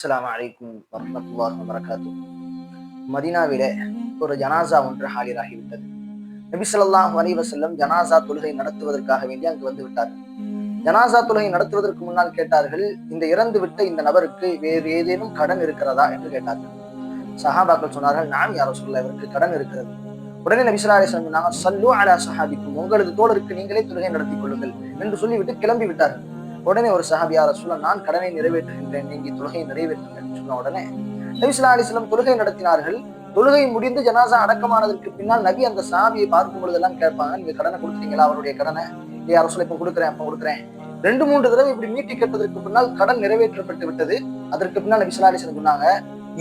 அஸ்ஸலாமு அலைக்கும் வரஹ்மத்துல்லாஹி வபரகாத்துஹு. மதீனாவிலே ஒரு ஜனாசா ஒன்று ஆஜராகிவிட்டது. நபி ஸல்லல்லாஹு அலைஹி வஸல்லம் ஜனாசா தொழுகை நடத்துவதற்காக வேண்டி அங்கு வந்து விட்டார். ஜனாசா தொழுகை நடத்துவதற்கு முன்னால் கேட்டார்கள், இந்த இறந்து விட்ட இந்த நபருக்கு வேறு ஏதேனும் கடன் இருக்கிறதா என்று கேட்டார்கள். சஹாபாக்கள் சொன்னார்கள், நாம் யா ரசூலல்லாஹ், இவருக்கு கடன் இருக்கிறது. உடனே நபி ஸல்லல்லாஹு அலைஹி வஸல்லம் சொன்னாங்க, ஸல்லு அலா ஸஹாபிக்கும், உங்களது தோழருக்கு நீங்களே தொழுகை நடத்திக் கொள்ளுங்கள் என்று சொல்லிவிட்டு கிளம்பி விட்டார்கள். உடனே ஒரு சஹாபி, யா ரசூலல்லாஹ், நான் கடனை நிறைவேற்றுகின்றேன், நீங்க தொழுகை நிறைவேற்றுங்கள் என்று சொன்ன உடனே நபி ஸல்லல்லாஹு அலைஹி வஸல்லம் தொழுகை நடத்தினார்கள். தொழுகை முடிந்து ஜனாசா அடக்கமானதற்கு பின்னால் நபி அந்த சஹாபியை பார்க்கும் பொழுதெல்லாம் கேட்பாங்க, நீங்க கடனை கொடுத்துட்டீங்களா, அவருடைய கடனை? யா ரசூலல்லாஹ், இப்ப கொடுக்குறேன், அப்ப கொடுக்குறேன். 2-3 தடவை இப்படி மீட்டி கேட்டதற்கு பின்னால் கடன் நிறைவேற்றப்பட்டு விட்டது. அதற்கு பின்னால் நபி ஸல்லல்லாஹு அலைஹி வஸல்லம் சொன்னாங்க,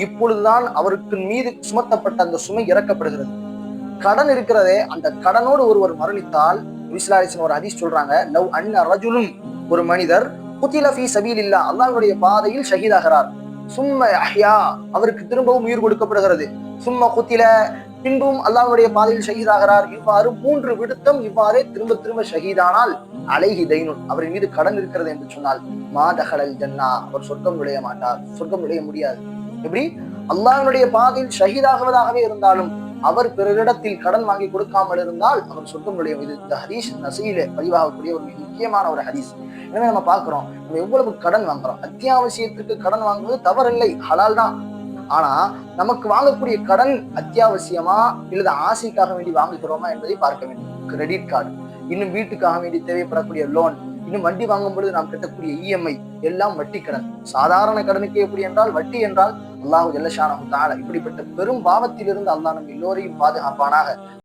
இப்பொழுதுதான் அவருக்கு மீது சுமத்தப்பட்ட அந்த சுமை இறக்கப்படுகிறது. கடன் இருக்கிறதே, அந்த கடனோடு ஒருவர் மரணித்தால் நபி ஸல்லல்லாஹு அலைஹி வஸல்லம் ஒரு ஹதீஸ் சொல்றாங்க, லவ் அன்ன ரஜுலுன், ஒரு மனிதர் குத்தில ஃபீ சபீலில்லாஹ், அல்லாஹ்வுடைய பாதையில் ஷஹீதாகிறார். சும்ம அஹ்யா, அவருக்கு திரும்பவும் உயிர் கொடுக்கப்படுகிறது. சும்ம குத்தில, பின்பும் அல்லாஹ்வுடைய பாதையில் ஷஹீதாகிறார். இவ்வாறு 3 விடுத்தம் இவ்வாறே திரும்ப திரும்ப ஷஹீதானால் அலைஹி தைனுன், அவரின் மீது கடன் இருக்கிறது என்று சொன்னால் மா தஹலல் ஜன்னா, அவர் சொர்க்கம் நுழைய மாட்டார், சொர்க்கம் நுழைய முடியாது. எப்படி? அல்லாஹ்வுடைய பாதையில் ஷஹீதாகுவதாகவே இருந்தாலும் அவர் பிறரிடத்தில் கடன் வாங்கி கொடுக்காமல் இருந்தால் அவர் சொர்க்கம் நுழைய. இந்த ஹதீஸ் நஸீல பதிவாகக்கூடிய ஒரு முக்கியமான ஒரு ஹதீஸ். எனவே நம்ம பார்க்கிறோம், நம்ம எவ்வளவு கடன் வாங்குறோம். அத்தியாவசியத்துக்கு கடன் வாங்குவது தவறில்லை, ஹலால் தான். ஆனா நமக்கு வாங்கக்கூடிய கடன் அத்தியாவசியமா இல்லது ஆசைக்காக வேண்டி வாங்குகிறோமா என்பதை பார்க்க வேண்டும். கிரெடிட் கார்டு, இன்னும் வீட்டுக்காக வேண்டி தேவைப்படக்கூடிய லோன், இன்னும் வண்டி வாங்கும் பொழுது நாம் கட்டக்கூடிய இஎம்ஐ, எல்லாம் வட்டி கடன். சாதாரண கடனுக்கு எப்படி என்றால், வட்டி என்றால் அல்லாஹு ஜல்ல ஷானஹு தஆலா இப்படிப்பட்ட பெரும் பாவத்திலிருந்து அல்லாஹ் நம் எல்லோரையும் பாதுகாப்பானாக.